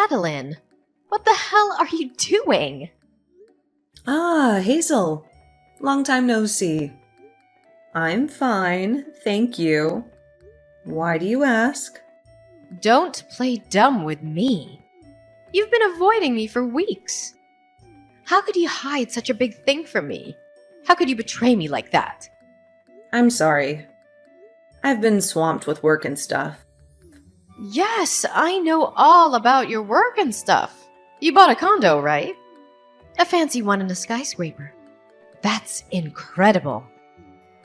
Adeline, what the hell are you doing? Ah, Hazel. Long time no see. I'm fine, thank you. Why do you ask? Don't play dumb with me. You've been avoiding me for weeks. How could you hide such a big thing from me? How could you betray me like that? I'm sorry. I've been swamped with work and stuff. Yes, I know all about your work and stuff. You bought a condo, right? A fancy one in a skyscraper. That's incredible.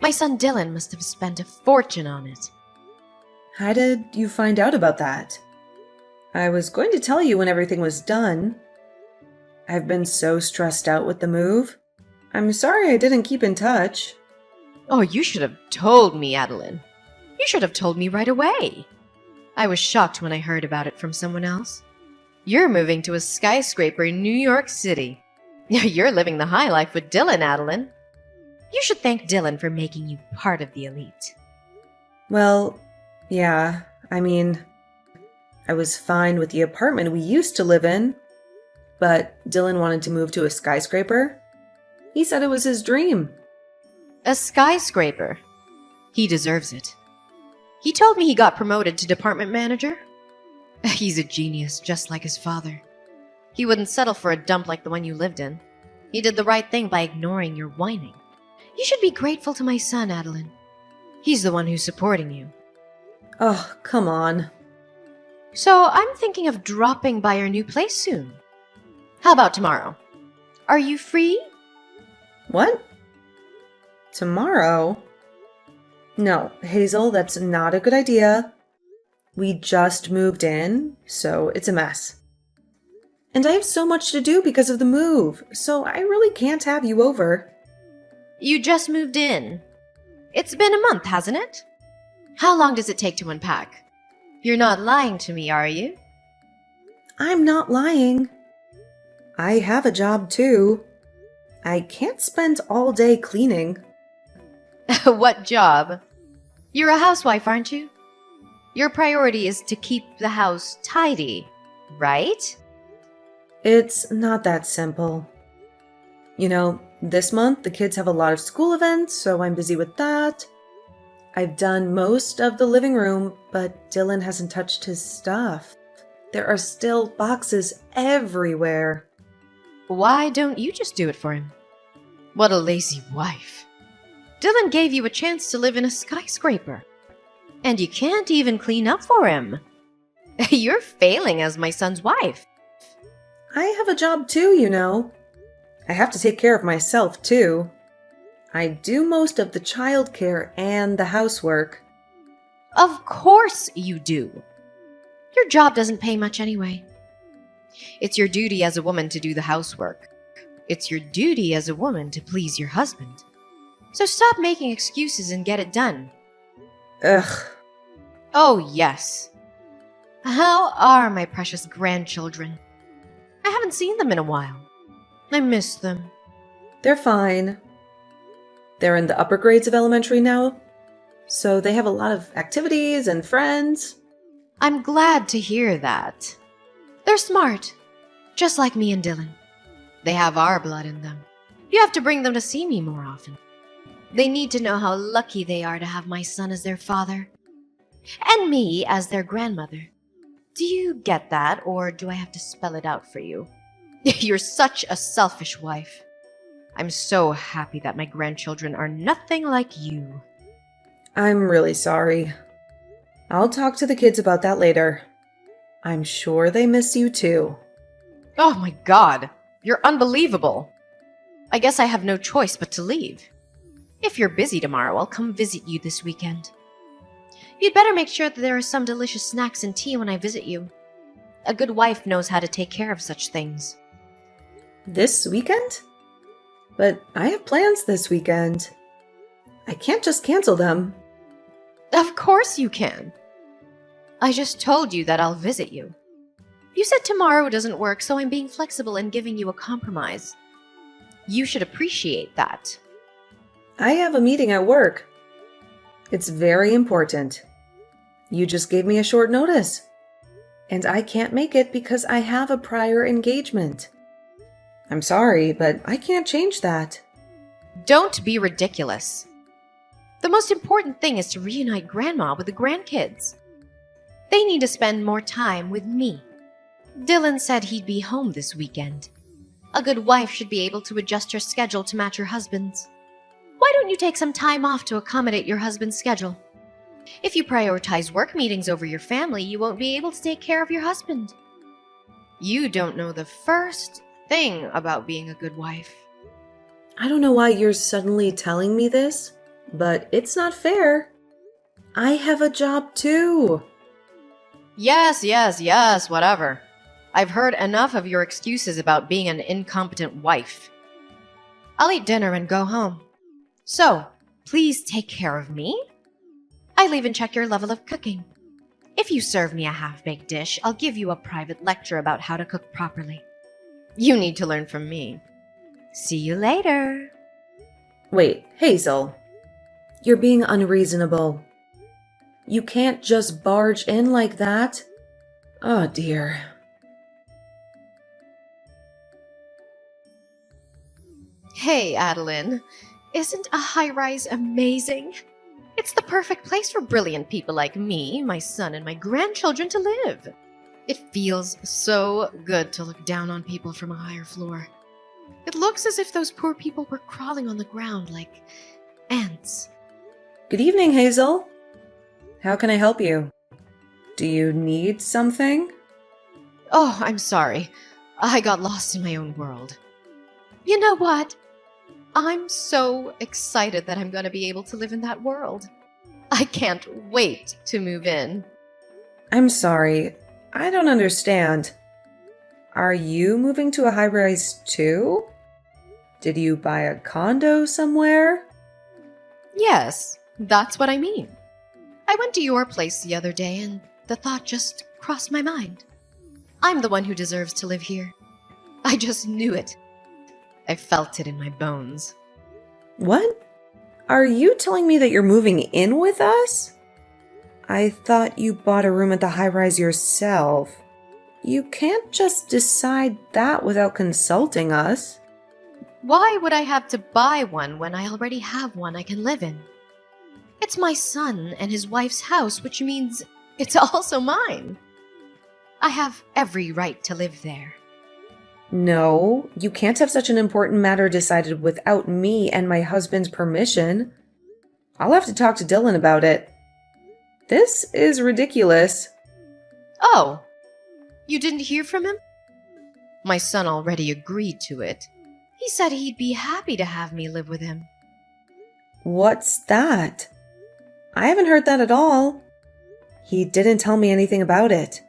My son Dylan must have spent a fortune on it. How did you find out about that? I was going to tell you when everything was done. I've been so stressed out with the move. I'm sorry I didn't keep in touch. Oh, you should have told me, Adeline. You should have told me right away. I was shocked when I heard about it from someone else. You're moving to a skyscraper in New York City. You're living the high life with Dylan, Adeline. You should thank Dylan for making you part of the elite. Well, yeah, I was fine with the apartment we used to live in, but Dylan wanted to move to a skyscraper. He said it was his dream. A skyscraper. He deserves it. He told me he got promoted to department manager. He's a genius, just like his father. He wouldn't settle for a dump like the one you lived in. He did the right thing by ignoring your whining. You should be grateful to my son, Adeline. He's the one who's supporting you. Oh, come on. So I'm thinking of dropping by your new place soon. How about tomorrow? Are you free? What? Tomorrow? No, Hazel, that's not a good idea. We just moved in, so it's a mess. And I have so much to do because of the move, so I really can't have you over. You just moved in. It's been a month, hasn't it? How long does it take to unpack? You're not lying to me, are you? I'm not lying. I have a job too. I can't spend all day cleaning. What job? You're a housewife, aren't you? Your priority is to keep the house tidy, right? It's not that simple. You know, this month the kids have a lot of school events, so I'm busy with that. I've done most of the living room, but Dylan hasn't touched his stuff. There are still boxes everywhere. Why don't you just do it for him? What a lazy wife. Dylan gave you a chance to live in a skyscraper. And you can't even clean up for him. You're failing as my son's wife. I have a job too, you know. I have to take care of myself too. I do most of the childcare and the housework. Of course you do. Your job doesn't pay much anyway. It's your duty as a woman to do the housework. It's your duty as a woman to please your husband. So stop making excuses and get it done. Ugh. Oh, yes. How are my precious grandchildren? I haven't seen them in a while. I miss them. They're fine. They're in the upper grades of elementary now, so they have a lot of activities and friends. I'm glad to hear that. They're smart, just like me and Dylan. They have our blood in them. You have to bring them to see me more often. They need to know how lucky they are to have my son as their father, and me as their grandmother. Do you get that, or do I have to spell it out for you? You're such a selfish wife. I'm so happy that my grandchildren are nothing like you. I'm really sorry. I'll talk to the kids about that later. I'm sure they miss you too. Oh my God, you're unbelievable. I guess I have no choice but to leave. If you're busy tomorrow, I'll come visit you this weekend. You'd better make sure that there are some delicious snacks and tea when I visit you. A good wife knows how to take care of such things. This weekend? But I have plans this weekend. I can't just cancel them. Of course you can. I just told you that I'll visit you. You said tomorrow doesn't work, so I'm being flexible and giving you a compromise. You should appreciate that. I have a meeting at work. It's very important. You just gave me a short notice. and I can't make it because I have a prior engagement. I'm sorry, but I can't change that. Don't be ridiculous. The most important thing is to reunite Grandma with the grandkids. They need to spend more time with me. Dylan said he'd be home this weekend. A good wife should be able to adjust her schedule to match her husband's. Why don't you take some time off to accommodate your husband's schedule? If you prioritize work meetings over your family, you won't be able to take care of your husband. You don't know the first thing about being a good wife. I don't know why you're suddenly telling me this, but it's not fair. I have a job too. Yes, whatever. I've heard enough of your excuses about being an incompetent wife. I'll eat dinner and go home. So, please take care of me. I'll even check your level of cooking. If you serve me a half-baked dish, I'll give you a private lecture about how to cook properly. You need to learn from me. See you later. Wait, Hazel. You're being unreasonable. You can't just barge in like that. Oh dear. Hey, Adeline. Isn't a high-rise amazing? It's the perfect place for brilliant people like me, my son, and my grandchildren to live. It feels so good to look down on people from a higher floor. It looks as if those poor people were crawling on the ground like ants. Good evening, Hazel. How can I help you? Do you need something? Oh, I'm sorry. I got lost in my own world. You know what? I'm so excited that I'm going to be able to live in that world. I can't wait to move in. I'm sorry. I don't understand. Are you moving to a high-rise too? Did you buy a condo somewhere? Yes, that's what I mean. I went to your place the other day and the thought just crossed my mind. I'm the one who deserves to live here. I just knew it. I felt it in my bones. What? Are you telling me that you're moving in with us? I thought you bought a room at the high-rise yourself. You can't just decide that without consulting us. Why would I have to buy one when I already have one I can live in? It's my son and his wife's house, which means it's also mine. I have every right to live there. No, you can't have such an important matter decided without me and my husband's permission. I'll have to talk to Dylan about it. This is ridiculous. Oh, you didn't hear from him? My son already agreed to it. He said he'd be happy to have me live with him. What's that? I haven't heard that at all. He didn't tell me anything about it.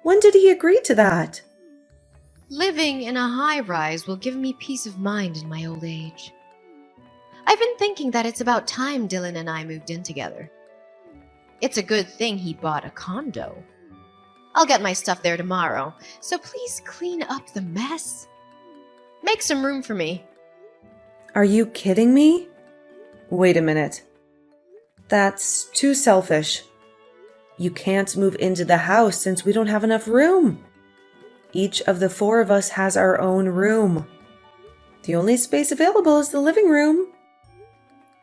When did he agree to that? Living in a high-rise will give me peace of mind in my old age. I've been thinking that it's about time Dylan and I moved in together. It's a good thing he bought a condo. I'll get my stuff there tomorrow, so please clean up the mess. Make some room for me. Are you kidding me? Wait a minute. That's too selfish. You can't move into the house since we don't have enough room. Each of the four of us has our own room. The only space available is the living room.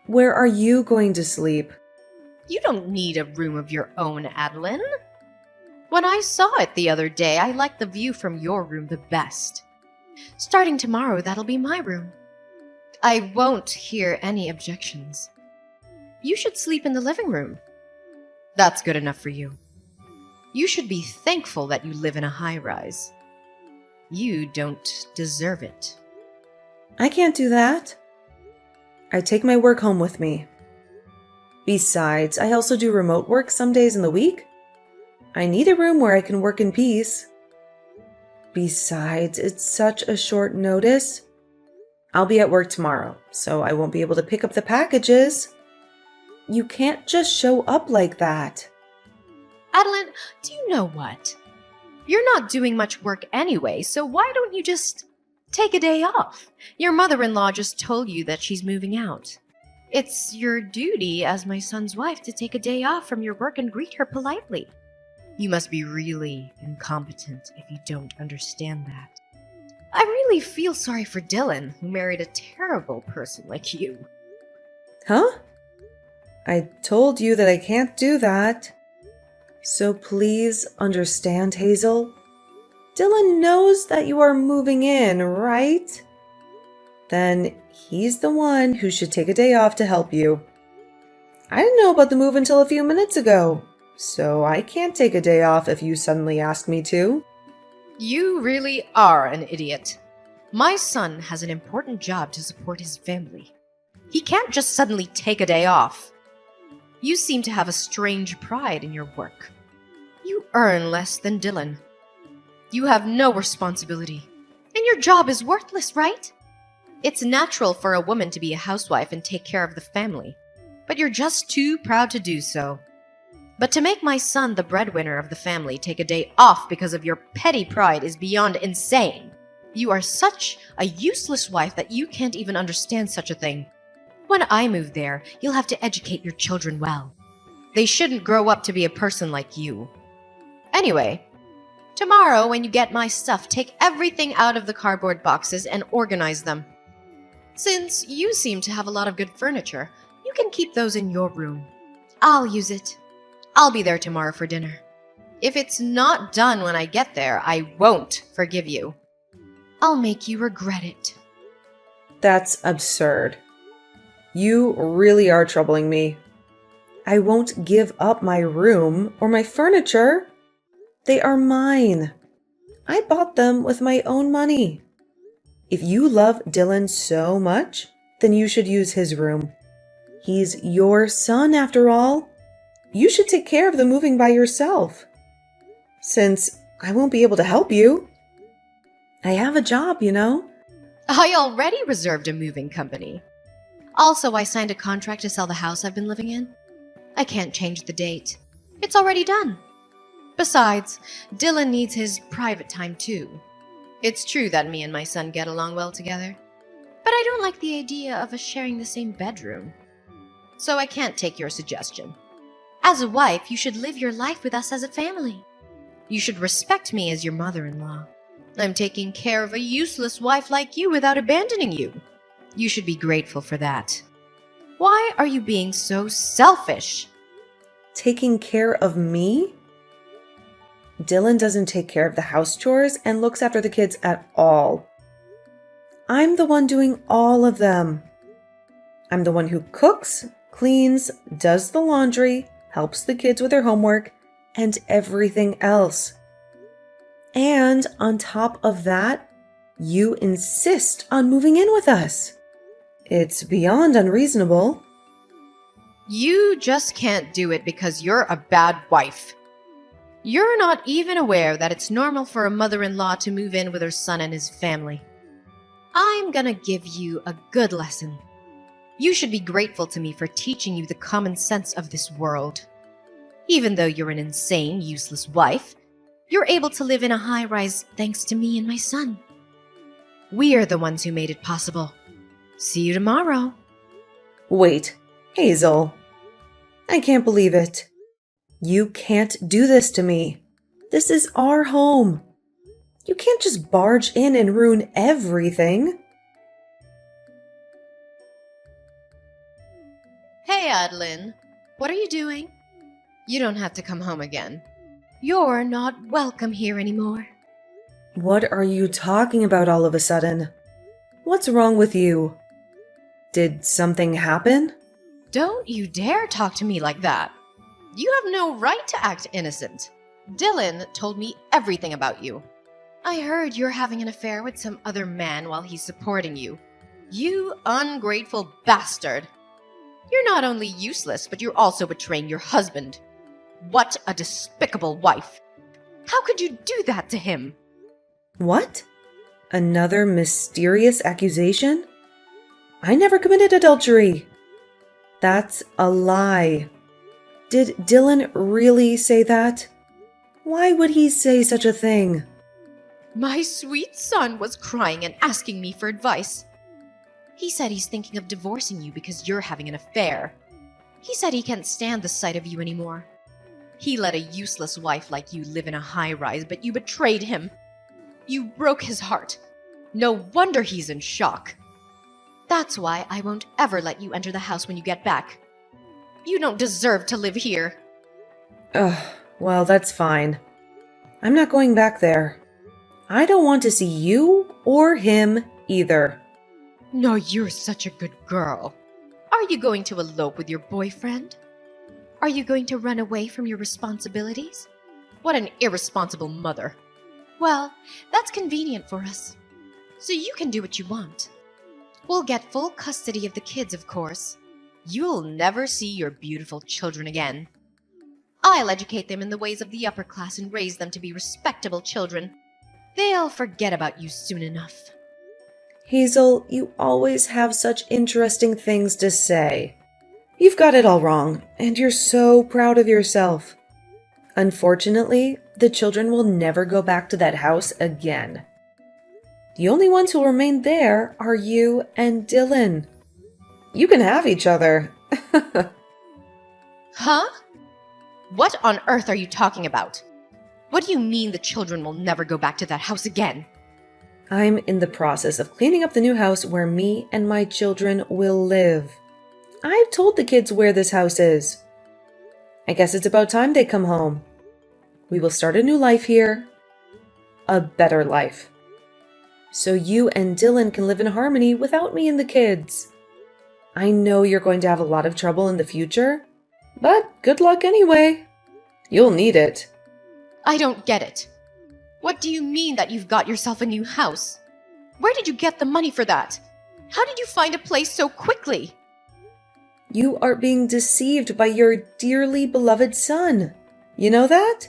Where are you going to sleep? You don't need a room of your own, Adeline. When I saw it the other day, I liked the view from your room the best. Starting tomorrow, that'll be my room. I won't hear any objections. You should sleep in the living room. That's good enough for you. You should be thankful that you live in a high-rise. You don't deserve it. I can't do that. I take my work home with me. Besides, I also do remote work some days in the week. I need a room where I can work in peace. Besides, it's such a short notice. I'll be at work tomorrow, so I won't be able to pick up the packages. You can't just show up like that. Adeline, do you know what? You're not doing much work anyway, so why don't you just take a day off? Your mother-in-law just told you that she's moving out. It's your duty as my son's wife to take a day off from your work and greet her politely. You must be really incompetent if you don't understand that. I really feel sorry for Dylan, who married a terrible person like you. Huh? I told you that I can't do that. So please understand, Hazel. Dylan knows that you are moving in, right? Then he's the one who should take a day off to help you. I didn't know about the move until a few minutes ago, so I can't take a day off if you suddenly ask me to. You really are an idiot. My son has an important job to support his family. He can't just suddenly take a day off. You seem to have a strange pride in your work. You earn less than Dylan. You have no responsibility. And your job is worthless, right? It's natural for a woman to be a housewife and take care of the family. But you're just too proud to do so. But to make my son the breadwinner of the family take a day off because of your petty pride is beyond insane. You are such a useless wife that you can't even understand such a thing. When I move there, you'll have to educate your children well. They shouldn't grow up to be a person like you. Anyway, tomorrow when you get my stuff, take everything out of the cardboard boxes and organize them. Since you seem to have a lot of good furniture, you can keep those in your room. I'll use it. I'll be there tomorrow for dinner. If it's not done when I get there, I won't forgive you. I'll make you regret it. That's absurd. You really are troubling me. I won't give up my room or my furniture. They are mine. I bought them with my own money. If you love Dylan so much, then you should use his room. He's your son, after all. You should take care of the moving by yourself. Since I won't be able to help you. I have a job, you know. I already reserved a moving company. Also, I signed a contract to sell the house I've been living in. I can't change the date. It's already done. Besides, Dylan needs his private time too. It's true that me and my son get along well together, but I don't like the idea of us sharing the same bedroom. So I can't take your suggestion. As a wife, you should live your life with us as a family. You should respect me as your mother-in-law. I'm taking care of a useless wife like you without abandoning you. You should be grateful for that. Why are you being so selfish? Taking care of me? Dylan doesn't take care of the house chores and looks after the kids at all. I'm the one doing all of them. I'm the one who cooks, cleans, does the laundry, helps the kids with their homework, and everything else. And on top of that, you insist on moving in with us. It's beyond unreasonable. You just can't do it because you're a bad wife. You're not even aware that it's normal for a mother-in-law to move in with her son and his family. I'm gonna give you a good lesson. You should be grateful to me for teaching you the common sense of this world. Even though you're an insane, useless wife, you're able to live in a high-rise thanks to me and my son. We are the ones who made it possible. See you tomorrow. Wait, Hazel. I can't believe it. You can't do this to me. This is our home. You can't just barge in and ruin everything. Hey, Adeline. What are you doing? You don't have to come home again. You're not welcome here anymore. What are you talking about all of a sudden? What's wrong with you? Did something happen? Don't you dare talk to me like that. You have no right to act innocent. Dylan told me everything about you. I heard you're having an affair with some other man while he's supporting you. You ungrateful bastard. You're not only useless, but you're also betraying your husband. What a despicable wife. How could you do that to him? What? Another mysterious accusation? I never committed adultery. That's a lie. Did Dylan really say that? Why would he say such a thing? My sweet son was crying and asking me for advice. He said he's thinking of divorcing you because you're having an affair. He said he can't stand the sight of you anymore. He let a useless wife like you live in a high-rise, but you betrayed him. You broke his heart. No wonder he's in shock. That's why I won't ever let you enter the house when you get back. You don't deserve to live here. Ugh, well, that's fine. I'm not going back there. I don't want to see you or him either. No, you're such a good girl. Are you going to elope with your boyfriend? Are you going to run away from your responsibilities? What an irresponsible mother. Well, that's convenient for us. So you can do what you want. We'll get full custody of the kids, of course. You'll never see your beautiful children again. I'll educate them in the ways of the upper class and raise them to be respectable children. They'll forget about you soon enough. Hazel, you always have such interesting things to say. You've got it all wrong, and you're so proud of yourself. Unfortunately, the children will never go back to that house again. The only ones who'll remain there are you and Dylan. You can have each other. Huh? What on earth are you talking about? What do you mean the children will never go back to that house again? I'm in the process of cleaning up the new house where me and my children will live. I've told the kids where this house is. I guess it's about time they come home. We will start a new life here. A better life. So you and Dylan can live in harmony without me and the kids. I know you're going to have a lot of trouble in the future, but good luck anyway. You'll need it. I don't get it. What do you mean that you've got yourself a new house? Where did you get the money for that? How did you find a place so quickly? You are being deceived by your dearly beloved son. You know that?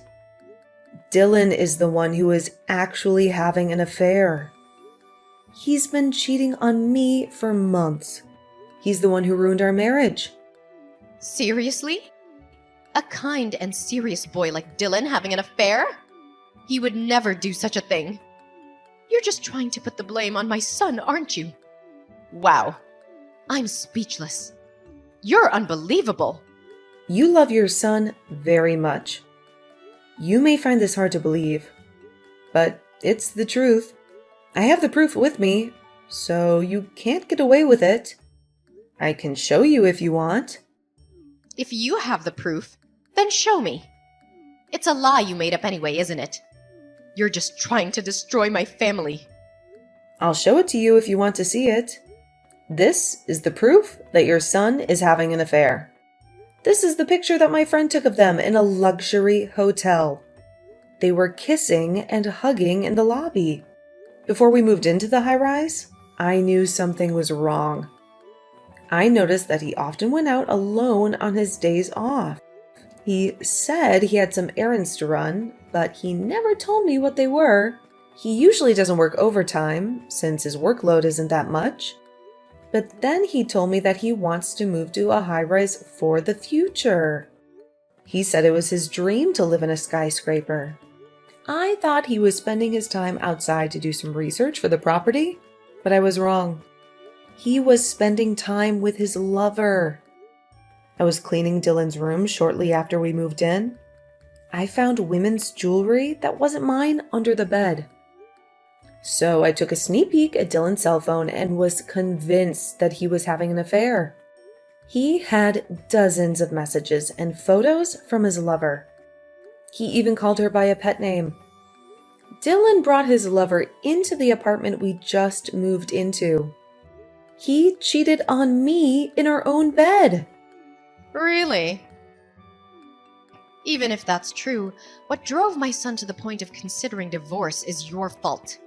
Dylan is the one who is actually having an affair. He's been cheating on me for months. He's the one who ruined our marriage. Seriously? A kind and serious boy like Dylan having an affair? He would never do such a thing. You're just trying to put the blame on my son, aren't you? Wow. I'm speechless. You're unbelievable. You love your son very much. You may find this hard to believe, but it's the truth. I have the proof with me, so you can't get away with it. I can show you if you want. If you have the proof, then show me. It's a lie you made up anyway, isn't it? You're just trying to destroy my family. I'll show it to you if you want to see it. This is the proof that your son is having an affair. This is the picture that my friend took of them in a luxury hotel. They were kissing and hugging in the lobby. Before we moved into the high-rise, I knew something was wrong. I noticed that he often went out alone on his days off. He said he had some errands to run, but he never told me what they were. He usually doesn't work overtime, since his workload isn't that much. But then he told me that he wants to move to a high-rise for the future. He said it was his dream to live in a skyscraper. I thought he was spending his time outside to do some research for the property, but I was wrong. He was spending time with his lover. I was cleaning Dylan's room shortly after we moved in. I found women's jewelry that wasn't mine under the bed. So I took a sneak peek at Dylan's cell phone and was convinced that he was having an affair. He had dozens of messages and photos from his lover. He even called her by a pet name. Dylan brought his lover into the apartment we just moved into. He cheated on me in our own bed. Really? Even if that's true, what drove my son to the point of considering divorce is your fault.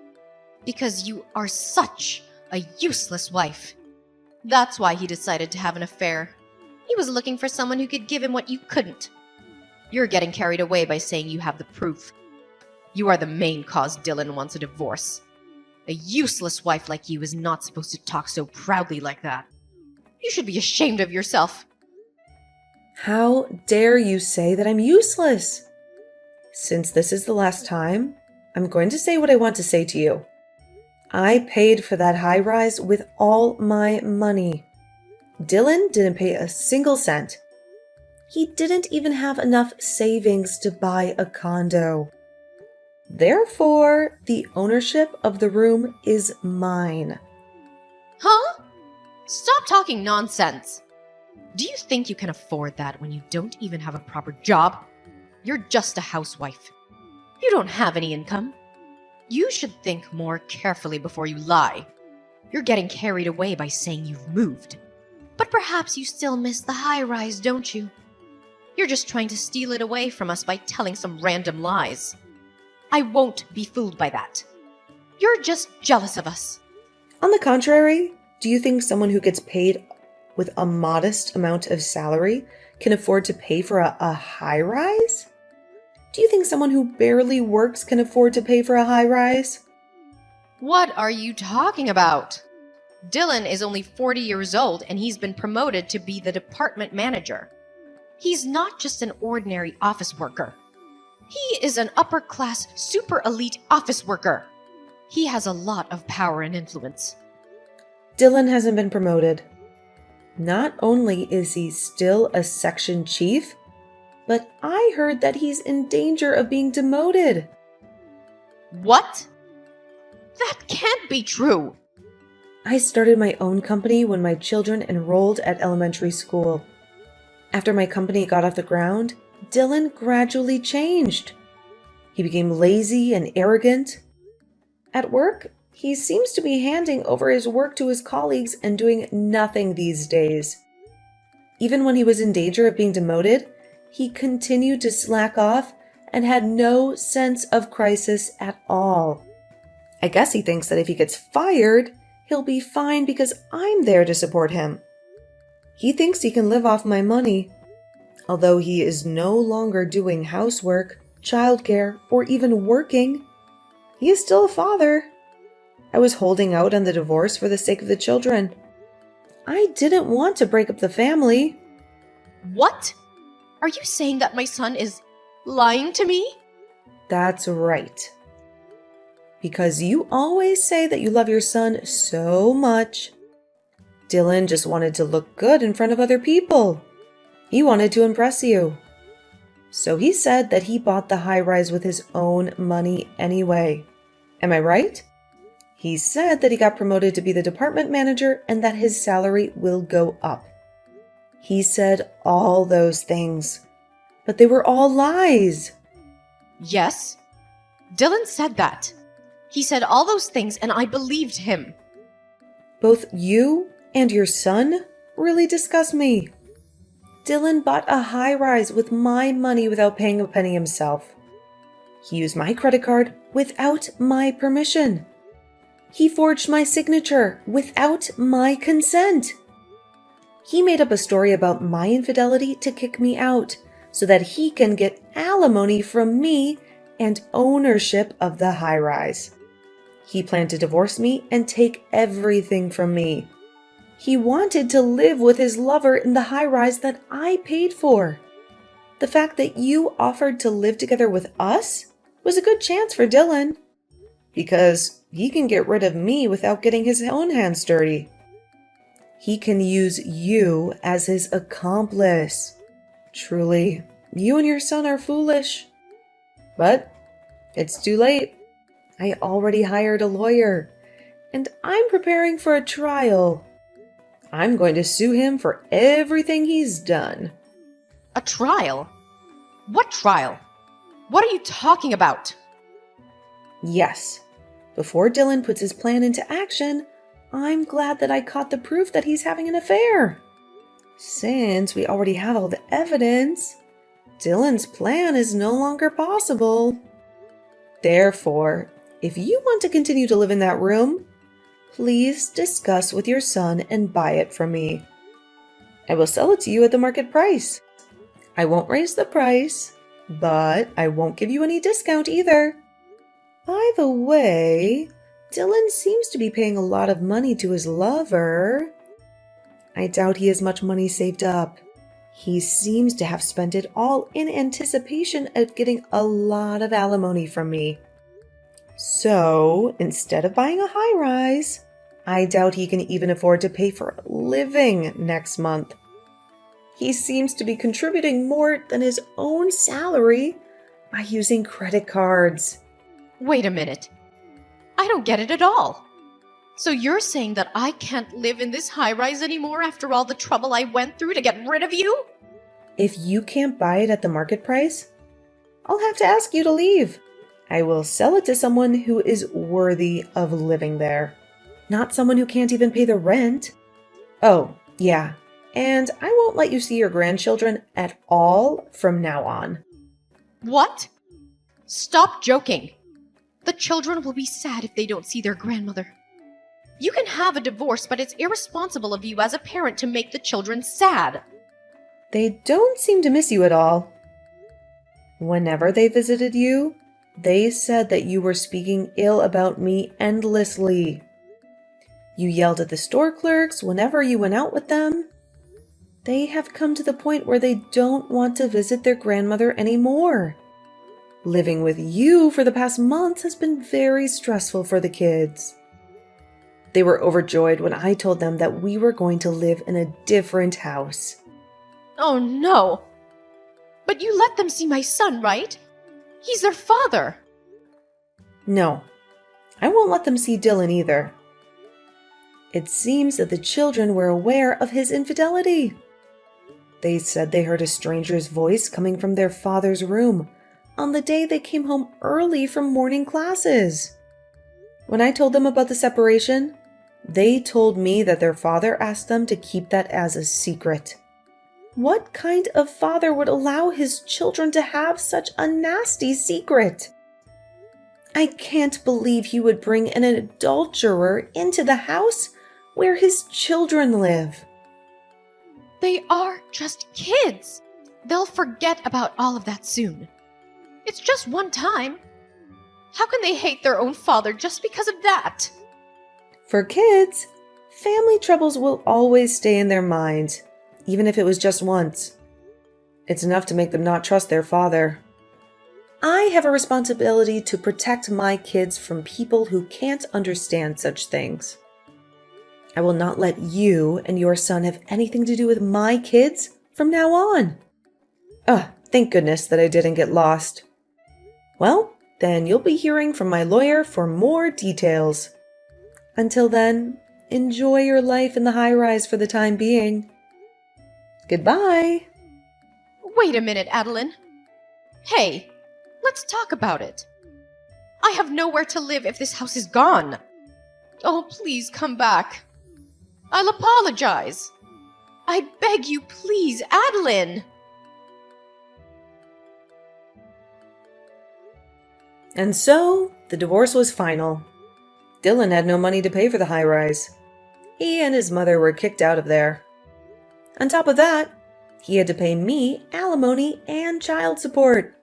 Because you are such a useless wife. That's why he decided to have an affair. He was looking for someone who could give him what you couldn't. You're getting carried away by saying you have the proof. You are the main cause Dylan wants a divorce. A useless wife like you is not supposed to talk so proudly like that. You should be ashamed of yourself. How dare you say that I'm useless? Since this is the last time, I'm going to say what I want to say to you. I paid for that high-rise with all my money. Dylan didn't pay a single cent. He didn't even have enough savings to buy a condo. Therefore, the ownership of the room is mine. Huh? Stop talking nonsense. Do you think you can afford that when you don't even have a proper job? You're just a housewife. You don't have any income. You should think more carefully before you lie. You're getting carried away by saying you've moved. But perhaps you still miss the high rise, don't you? You're just trying to steal it away from us by telling some random lies. I won't be fooled by that. You're just jealous of us. On the contrary, do you think someone who gets paid with a modest amount of salary can afford to pay for a high rise? Do you think someone who barely works can afford to pay for a high rise? What are you talking about? Dylan is only 40 years old and he's been promoted to be the department manager. He's not just an ordinary office worker. He is an upper-class, super elite office worker. He has a lot of power and influence. Dylan hasn't been promoted. Not only is he still a section chief, but I heard that he's in danger of being demoted. What? That can't be true. I started my own company when my children enrolled at elementary school. After my company got off the ground, Dylan gradually changed. He became lazy and arrogant. At work, he seems to be handing over his work to his colleagues and doing nothing these days. Even when he was in danger of being demoted, he continued to slack off and had no sense of crisis at all. I guess he thinks that if he gets fired, he'll be fine because I'm there to support him. He thinks he can live off my money. Although he is no longer doing housework, childcare, or even working, he is still a father. I was holding out on the divorce for the sake of the children. I didn't want to break up the family. What? Are you saying that my son is lying to me? That's right. Because you always say that you love your son so much. Dylan just wanted to look good in front of other people. He wanted to impress you. So he said that he bought the high rise with his own money anyway. Am I right? He said that he got promoted to be the department manager and that his salary will go up. He said all those things, but they were all lies. Yes. Dylan said that. He said all those things and I believed him. Both you and your son really disgust me. Dylan bought a high rise with my money without paying a penny himself. He used my credit card without my permission. He forged my signature without my consent. He made up a story about my infidelity to kick me out so that he can get alimony from me and ownership of the high rise. He planned to divorce me and take everything from me. He wanted to live with his lover in the high rise that I paid for. The fact that you offered to live together with us was a good chance for Dylan, because he can get rid of me without getting his own hands dirty. He can use you as his accomplice. Truly, you and your son are foolish. But it's too late. I already hired a lawyer, and I'm preparing for a trial. I'm going to sue him for everything he's done. A trial? What trial? What are you talking about? Yes. Before Dylan puts his plan into action, I'm glad that I caught the proof that he's having an affair. Since we already have all the evidence, Dylan's plan is no longer possible. Therefore, if you want to continue to live in that room, please discuss with your son and buy it from me. I will sell it to you at the market price. I won't raise the price, but I won't give you any discount either. By the way, Dylan seems to be paying a lot of money to his lover. I doubt he has much money saved up. He seems to have spent it all in anticipation of getting a lot of alimony from me. So, instead of buying a high rise, I doubt he can even afford to pay for a living next month. He seems to be contributing more than his own salary by using credit cards. Wait a minute. I don't get it at all. So you're saying that I can't live in this high-rise anymore after all the trouble I went through to get rid of you? If you can't buy it at the market price, I'll have to ask you to leave. I will sell it to someone who is worthy of living there, not someone who can't even pay the rent. Oh, yeah, and I won't let you see your grandchildren at all from now on. What? Stop joking. The children will be sad if they don't see their grandmother. You can have a divorce, but it's irresponsible of you as a parent to make the children sad. They don't seem to miss you at all. Whenever they visited you, they said that you were speaking ill about me endlessly. You yelled at the store clerks whenever you went out with them. They have come to the point where they don't want to visit their grandmother anymore. Living with you for the past month has been very stressful for the kids. They were overjoyed when I told them that we were going to live in a different house. Oh no! But you let them see my son, right? He's their father. No, I won't let them see Dylan either. It seems that the children were aware of his infidelity. They said they heard a stranger's voice coming from their father's room on the day they came home early from morning classes. When I told them about the separation, they told me that their father asked them to keep that as a secret. What kind of father would allow his children to have such a nasty secret? I can't believe he would bring an adulterer into the house where his children live. They are just kids. They'll forget about all of that soon. It's just one time. How can they hate their own father just because of that? For kids, family troubles will always stay in their minds, even if it was just once. It's enough to make them not trust their father. I have a responsibility to protect my kids from people who can't understand such things. I will not let you and your son have anything to do with my kids from now on. Thank goodness that I didn't get lost. Well, then you'll be hearing from my lawyer for more details. Until then, enjoy your life in the high-rise for the time being. Goodbye. Wait a minute, Adeline. Hey, let's talk about it. I have nowhere to live if this house is gone. Oh, please come back. I'll apologize. I beg you, please, Adeline. And so, the divorce was final. Dylan had no money to pay for the high-rise. He and his mother were kicked out of there. On top of that, he had to pay me alimony and child support.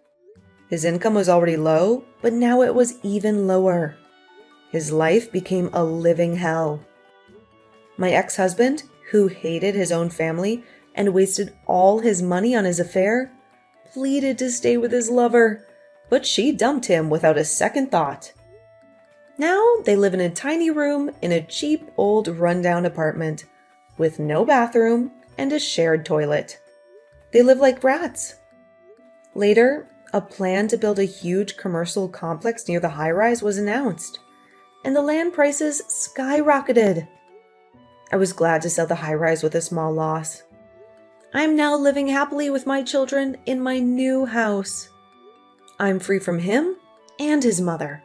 His income was already low, but now it was even lower. His life became a living hell. My ex-husband, who hated his own family and wasted all his money on his affair, pleaded to stay with his lover, but she dumped him without a second thought. Now they live in a tiny room in a cheap old rundown apartment with no bathroom and a shared toilet. They live like brats. Later, a plan to build a huge commercial complex near the high-rise was announced, and the land prices skyrocketed. I was glad to sell the high-rise with a small loss. I'm now living happily with my children in my new house. I'm free from him and his mother.